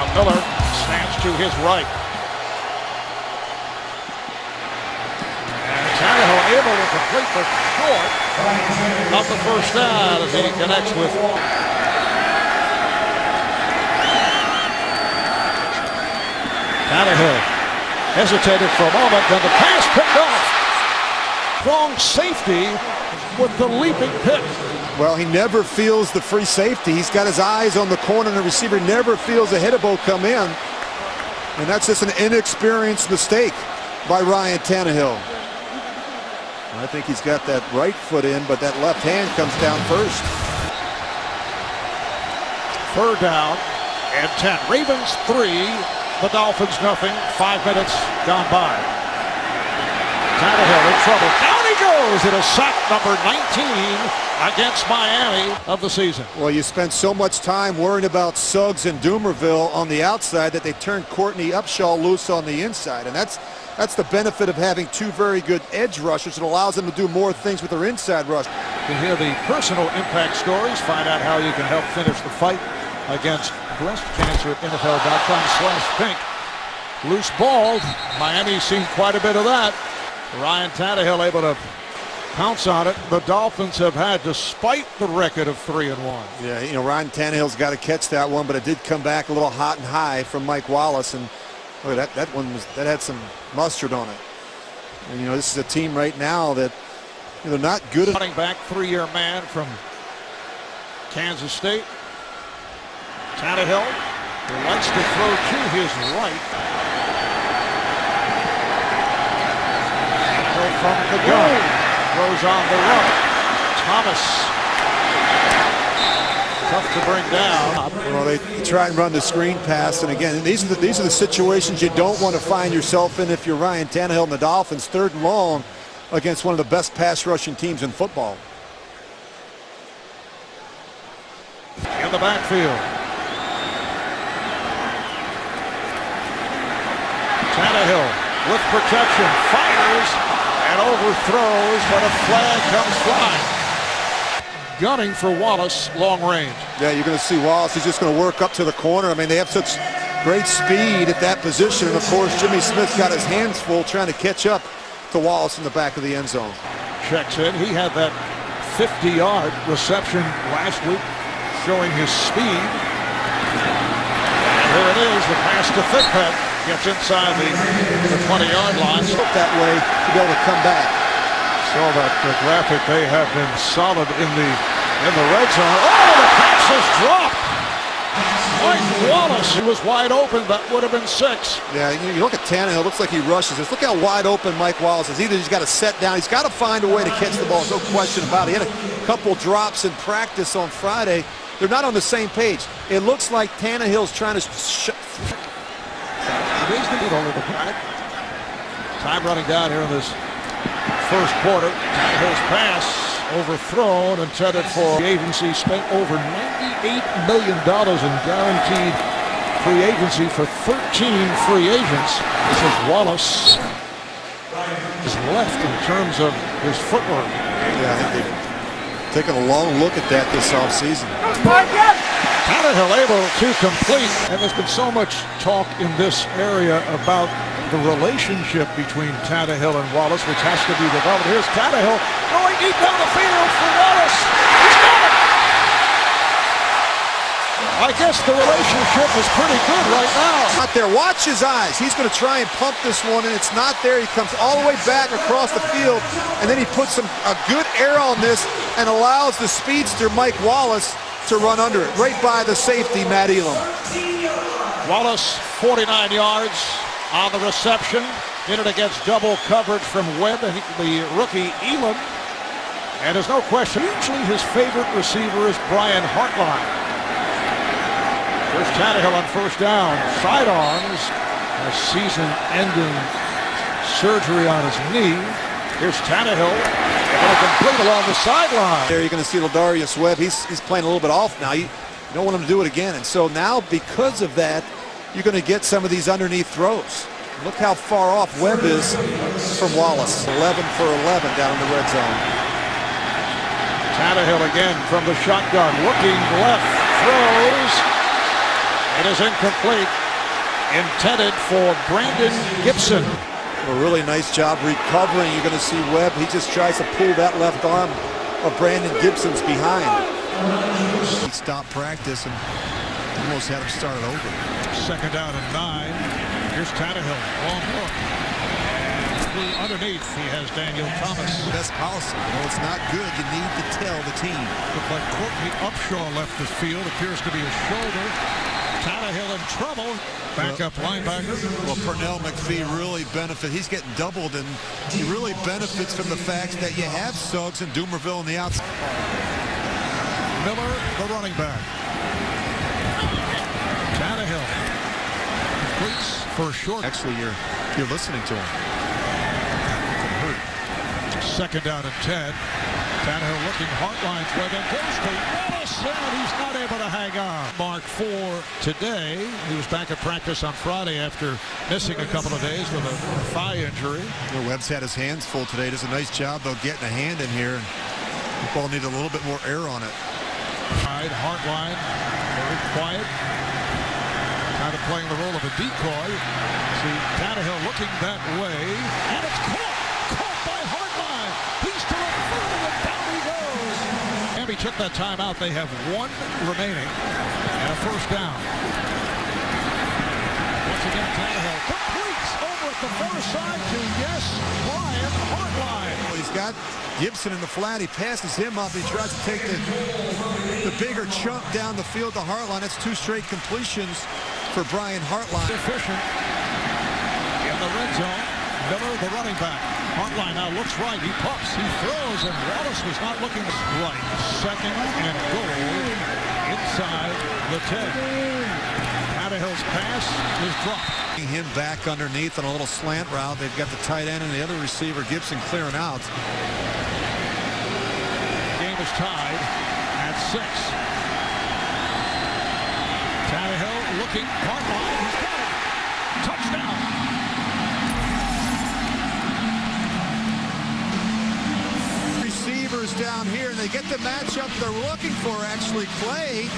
Now Miller stands to his right. And Tannehill able to complete the short of the first down as he connects with Tannehill. Hesitated for a moment, then the pass picked off. Strong safety with the leaping pick. Well, he never feels the free safety. He's got his eyes on the corner, and the receiver never feels a hittable come in. And that's just an inexperienced mistake by Ryan Tannehill. I think he's got that right foot in, but that left hand comes down first. Third down and 10. Ravens 3. The Dolphins nothing. 5 minutes gone by. Tannehill in trouble. Down he goes. It is sack number 19 against Miami of the season. Well, you spent so much time worrying about Suggs and Doomerville on the outside that they turned Courtney Upshaw loose on the inside. And that's the benefit of having two very good edge rushers. It allows them to do more things with their inside rush. To hear the personal impact stories, find out how you can help finish the fight against breast cancer at NFL.com/pink. Loose ball. Miami's seen quite a bit of that. Ryan Tannehill able to pounce on it. The Dolphins have had, despite the record of 3-1. Yeah, you know, Ryan Tannehill's got to catch that one, but it did come back a little hot and high from Mike Wallace, and look, that one had some mustard on it. And you know, this is a team right now that, you know, they're not good at running back, 3-year man from Kansas State. Tannehill, who likes to throw to his right. From the gun, throws on the run. Thomas, tough to bring down. Well, they try and run the screen pass, and again, these are the situations you don't want to find yourself in if you're Ryan Tannehill and the Dolphins. 3rd and long against one of the best pass rushing teams in football. In the backfield. Tannehill with protection, fires and overthrows, but a flag comes flying. Gunning for Wallace, long range. Yeah, you're going to see Wallace. He's just going to work up to the corner. I mean, they have such great speed at that position, and of course, Jimmy Smith got his hands full trying to catch up to Wallace in the back of the end zone. Checks in. He had that 50-yard reception last week, showing his speed. And here it is, the pass to Thigpen. Gets inside the 20-yard line. Look that way to be able to come back. So that the graphic, they have been solid in the red zone. Oh, the pass is dropped. Mike Wallace, he was wide open. That would have been 6. Yeah, you look at Tannehill. Looks like he rushes this. Look how wide open Mike Wallace is. Either he's got to set down. He's got to find a way to catch the ball. No question about it. He had a couple drops in practice on Friday. They're not on the same page. It looks like Tannehill's trying to time running down here in this first quarter. Tannehill's pass overthrown, intended for the agency. Spent over $98 million in guaranteed free agency for 13 free agents. This is Wallace is left in terms of his footwork. Yeah, I think they've taken a long look at that this offseason. Tannehill able to complete, and there's been so much talk in this area about the relationship between Tannehill and Wallace, which has to be developed. Here's Tannehill going deep down the field for Wallace. He's got it! I guess the relationship is pretty good right now. Not there. Watch his eyes. He's going to try and pump this one, and it's not there. He comes all the way back across the field, and then he puts a good air on this and allows the speedster Mike Wallace to run under it, right by the safety, Matt Elam. Wallace, 49 yards on the reception. Did it against double coverage from Webb and the rookie Elam. And there's no question, usually his favorite receiver is Brian Hartline. Here's Tannehill on first down. Sidearms, a season-ending surgery on his knee. Here's Tannehill, going to complete along the sideline. There you're going to see Ladarius Webb. He's playing a little bit off now. You don't want him to do it again. And so now, because of that, you're going to get some of these underneath throws. Look how far off Webb is from Wallace. 11 for 11 down in the red zone. Tannehill again from the shotgun, looking left, throws, It is incomplete. Intended for Brandon Gibson. A really nice job recovering. You're going to see Webb. He just tries to pull that left arm of Brandon Gibson's behind. He stopped practice and almost had him started over. 2nd down and 9. Here's Tannehill. Long look. Underneath, he has Daniel Thomas. Best policy. Well, it's not good. You need to tell the team. Looked like Courtney Upshaw left the field. Appears to be a shoulder. Tannehill in trouble. Backup linebacker. Well, Pernell McPhee really benefits. He's getting doubled, and he really benefits from the fact that you have Suggs and Doomerville on the outside. Miller, the running back. Tannehill completes for a short. Actually, you're listening to him. 2nd down and 10. Tannehill looking Hartline's way, then goes to Wallace, and he's not able to hang on. Mark for today. He was back at practice on Friday after missing a couple of days with a thigh injury. You know, Webb's had his hands full today. Does a nice job, though, getting a hand in here. And the ball needed a little bit more air on it. Hartline, very quiet. Kind of playing the role of a decoy. See Tannehill looking that way, and it's caught by Hartline. He's to the 30, and down he goes. Miami took that timeout. They have 1 remaining and a 1st down. Once again, Tannehill completes over at the far side to Brian Hartline. Well, he's got Gibson in the flat. He passes him up. He tries to take the bigger chunk down the field to Hartline. It's 2 straight completions for Brian Hartline. Efficient in the red zone. Miller, the running back. Hartline now looks right. He puffs. He throws, and Wallace was not looking right. 2nd and goal inside the 10. Tannehill's pass is dropped. Him back underneath on a little slant route. They've got the tight end and the other receiver, Gibson, clearing out. Game is tied at 6. Tannehill looking. Hartline. He's got it. Touchdown. Receivers down here, and they get the matchup they're looking for. Actually, Clay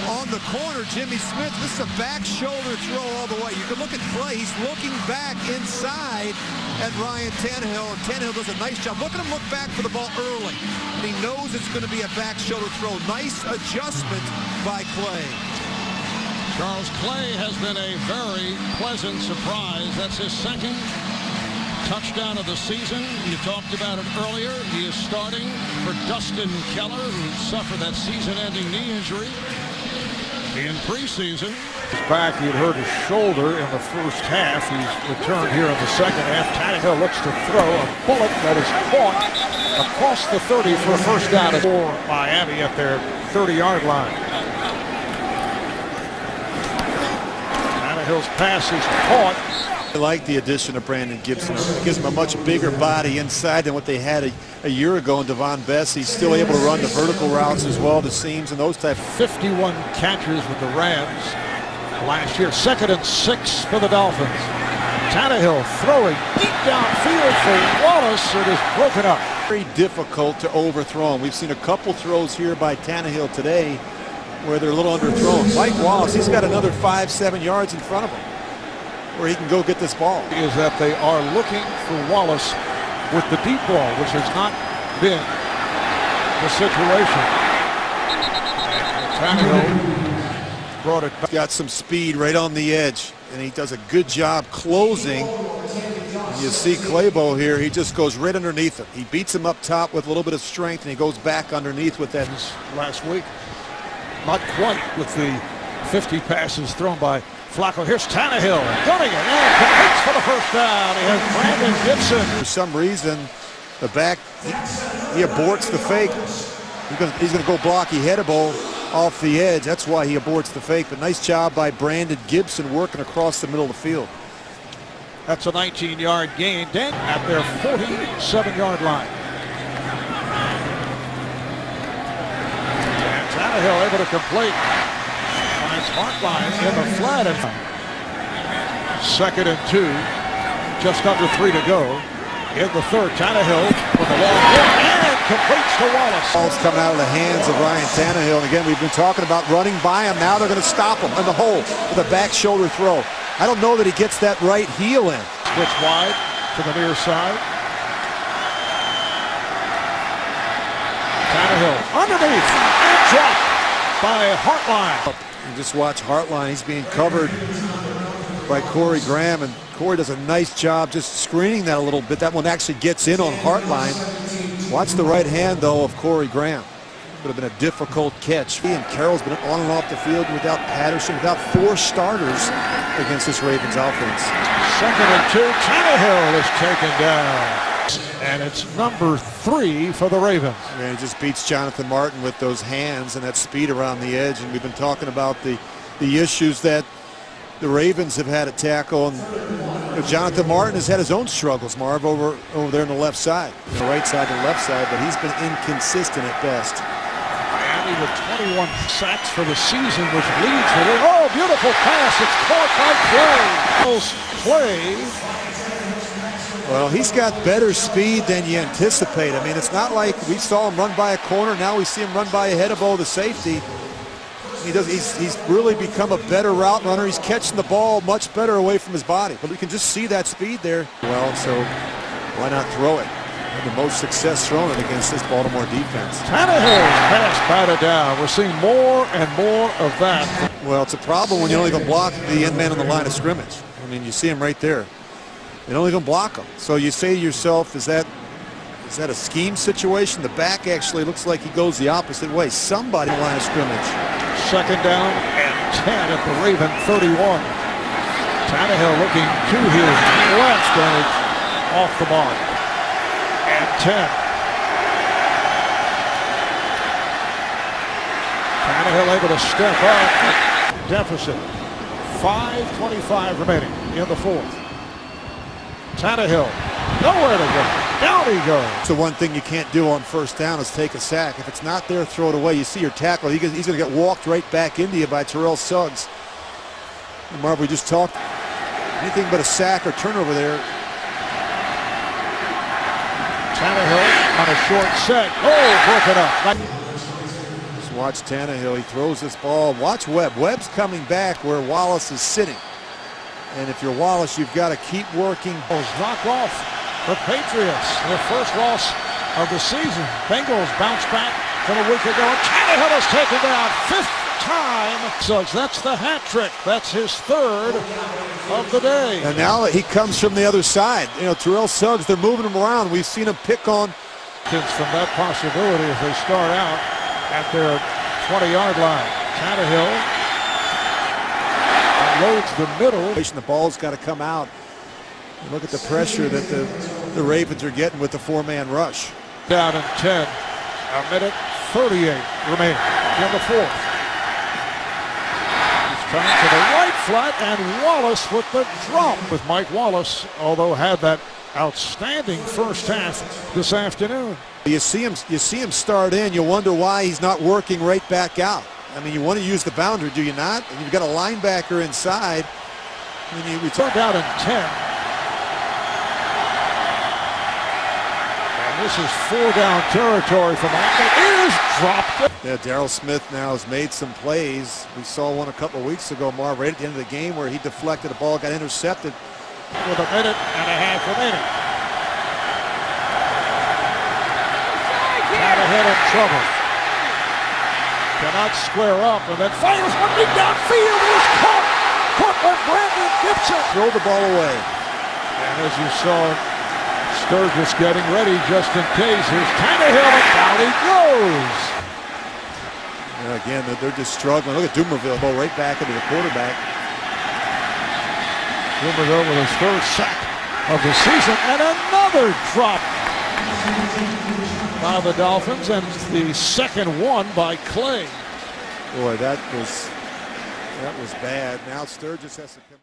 on the corner. Jimmy Smith. This is a back shoulder throw all the way. You can look at Clay. He's looking back inside at Ryan Tannehill, and Tannehill does a nice job. Look at him look back for the ball early, and he knows it's going to be a back shoulder throw. Nice adjustment by Clay. Charles Clay has been a very pleasant surprise. That's his 2nd touchdown of the season. You talked about it earlier. He is starting for Dustin Keller, who suffered that season-ending knee injury in preseason. He's back. He had hurt his shoulder in the 1st half. He's returned here in the 2nd half. Tannehill looks to throw a bullet that is caught across the 30 for a 1st down for Miami at their 30-yard line. Tannehill's pass is caught. I like the addition of Brandon Gibson. It gives him a much bigger body inside than what they had a year ago in Devon Bess. He's still able to run the vertical routes as well, the seams and those types. 51 catches with the Rams last year. 2nd and 6 for the Dolphins. Tannehill throwing deep downfield for Wallace. It is broken up. Very difficult to overthrow him. We've seen a couple throws here by Tannehill today where they're a little underthrown. Mike Wallace, he's got another 5-7 yards in front of him where he can go get this ball. Is that they are looking for Wallace with the deep ball, which has not been the situation. Tannehill brought it back. Got some speed right on the edge, and he does a good job closing. You see Claybo here, he just goes right underneath him. He beats him up top with a little bit of strength, and he goes back underneath with that. Last week, not quite with the 50 passes thrown by Flacco. Here's Tannehill gunning it and completes for the 1st down. He has Brandon Gibson. For some reason, the back, he aborts the fake. He's going to go block. He had a ball off the edge. That's why he aborts the fake. But nice job by Brandon Gibson working across the middle of the field. That's a 19-yard gain. Then at their 47-yard line. And Tannehill able to complete. Finds Hartline in the flat. And 2nd and 2. Just under 3 to go. In the 3rd, Tannehill with a long hit and completes to Wallace. Ball's coming out of the hands of Ryan Tannehill. And again, we've been talking about running by him. Now they're going to stop him in the hole with a back shoulder throw. I don't know that he gets that right heel in. Switch wide to the near side. Tannehill underneath and dropped by Hartline. You just watch Hartline. He's being covered by Corey Graham, and Corey does a nice job just screening that a little bit. That one actually gets in on Hartline. Watch the right hand, though, of Corey Graham. Would have been a difficult catch. And Carroll's been on and off the field without Patterson, without 4 starters against this Ravens offense. 2nd and 2. Tannehill is taken down. And it's number 3 for the Ravens. Man, he just beats Jonathan Martin with those hands and that speed around the edge. And we've been talking about the issues that the Ravens have had at tackle. And Jonathan Martin has had his own struggles, Marv, over there on the left side. The right side and the left side, but he's been inconsistent at best. Miami with 21 sacks for the season, which leads to it. Oh, beautiful pass. It's caught by Clay. Well, he's got better speed than you anticipate. I mean, it's not like we saw him run by a corner. Now we see him run by a head above the safety. He's really become a better route runner. He's catching the ball much better away from his body. But we can just see that speed there. Well, so why not throw it? And the most success thrown it against this Baltimore defense. Tannehill's pass batted down. We're seeing more and more of that. Well, it's a problem when you're only going to block the end man on the line of scrimmage. I mean, you see him right there. They're only going to block him. So you say to yourself, is that a scheme situation? The back actually looks like he goes the opposite way. Somebody in the line of scrimmage. 2nd down and 10 at the Raven 31. Tannehill looking to his left, and it's off the mark. And 10. Tannehill able to step up. Deficit. 5:25 remaining in the 4th. Tannehill, nowhere to go. Down he goes. So one thing you can't do on 1st down is take a sack. If it's not there, throw it away. You see your tackle, he's going to get walked right back into you by Terrell Suggs. And Marv, we just talked. Anything but a sack or turnover there. Tannehill on a short set. Oh, broken up. Just watch Tannehill. He throws this ball. Watch Webb. Webb's coming back where Wallace is sitting. And if you're Wallace, you've got to keep working. Knock off the Patriots. Their first loss of the season. Bengals bounce back from a week ago. Tannehill is taken down 5th time. So that's the hat trick. That's his 3rd of the day. And now he comes from the other side. You know, Terrell Suggs, they're moving him around. We've seen him pick on. From that possibility as they start out at their 20-yard line. Tannehill loads the middle. The ball's got to come out. And look at the pressure that the Ravens are getting with the 4-man rush. Down in 10. 1:38 remaining in the 4th. He's trying to the right flat, and Wallace with the drop. With Mike Wallace, although had that outstanding first half this afternoon. You see him start in. You wonder why he's not working right back out. I mean, you want to use the boundary, do you not? And you've got a linebacker inside. And you return down in 10. And this is 4-down territory for Michael. It is dropped. Yeah, Darryl Smith now has made some plays. We saw one a couple of weeks ago, Marv, right at the end of the game where he deflected a ball, got intercepted. With 1.5 minutes remaining. Tannehill in trouble. Cannot square up, and then fires one deep downfield. It was caught by Brandon Gibson. Throw the ball away. And as you saw, Sturgis getting ready just in case. Here's Tannehill, and down he goes. Yeah, again, they're just struggling. Look at Dumerville, ball right back into the quarterback. Dumerville with his 3rd sack of the season, and another drop by the Dolphins, and the 2nd one by Clay. Boy, that was bad. Now Sturgis has to come.